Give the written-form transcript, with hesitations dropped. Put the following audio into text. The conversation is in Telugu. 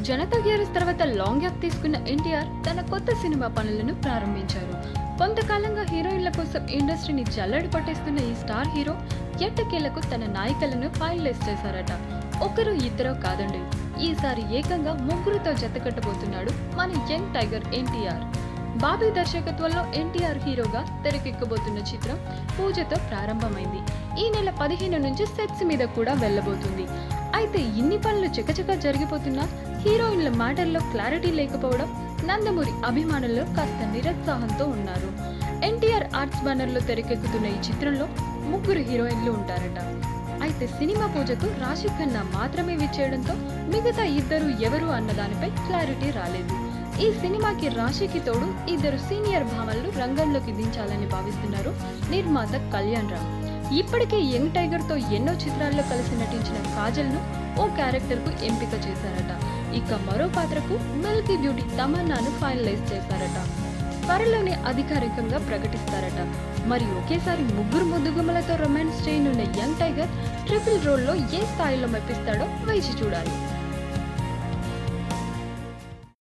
జనతా గ్యారేజ్ తర్వాత లాంగ్ గ్యాప్ తీసుకున్న ఎన్టీఆర్ తన కొత్త సినిమా పనులను ప్రారంభించారు. కొంతకాలంగా హీరోయిన్ల కోసం ఇండస్ట్రీని జల్లెడ పట్టేస్తున్న ఈ స్టార్ హీరో ఎట్టకేలకు తన నాయికలను ఫైనలైజ్ చేశారట. ఒకరు ఇద్దరు కాదండి, ఈసారి ఏకంగా ముగ్గురుతో జతకట్టబోతున్నాడు మన యంగ్ టైగర్ ఎన్టీఆర్. బాబీ దర్శకత్వంలో ఎన్టీఆర్ హీరోగా తెరకెక్కబోతున్న చిత్రం పూజతో ప్రారంభమైంది. ఈ నెల 15 నుంచి సెట్స్ మీద కూడా వెళ్ళబోతుంది. అయితే ఇన్ని పనులు చకచకా జరిగిపోతున్నా హీరోయిన్ల మ్యాటర్లో క్లారిటీ లేకపోవడం నందమూరి అభిమానుల్లో కాస్త నిరుత్సాహంతో ఉన్నారు. ఎన్టీఆర్ ఆర్ట్స్ బ్యానర్ లో తెరకెక్కుతున్న ఈ చిత్రంలో ముగ్గురు హీరోయిన్లు ఉంటారట. అయితే సినిమా పూజకు రాశి ఖన్నా మాత్రమే విచ్చేయడంతో మిగతా ఇద్దరు ఎవరు అన్న దానిపై క్లారిటీ రాలేదు. ఈ సినిమాకి రాశికి తోడు ఇద్దరు సీనియర్ భామలను రంగంలోకి దించాలని భావిస్తున్నారు నిర్మాత కళ్యాణ్ రామ్. ఇప్పటికే యంగ్ టైగర్ తో ఎన్నో చిత్రాల్లో కలిసి నటించిన కాజల్ ను ఓ క్యారెక్టర్ కు ఎంపిక చేశారట. ఇక మరో పాత్రకు మిల్కీ బ్యూటీ తమన్నాను ఫైనలైజ్ చేశారట. త్వరలోనే అధికారికంగా ప్రకటిస్తారట. మరి ఒకేసారి ముగ్గురు ముద్దుగుమ్మలతో రొమాన్స్ చేయనున్న యంగ్ టైగర్ ట్రిపుల్ రోల్ లో ఏ స్థాయిలో మెప్పిస్తాడో వేచి చూడాలి.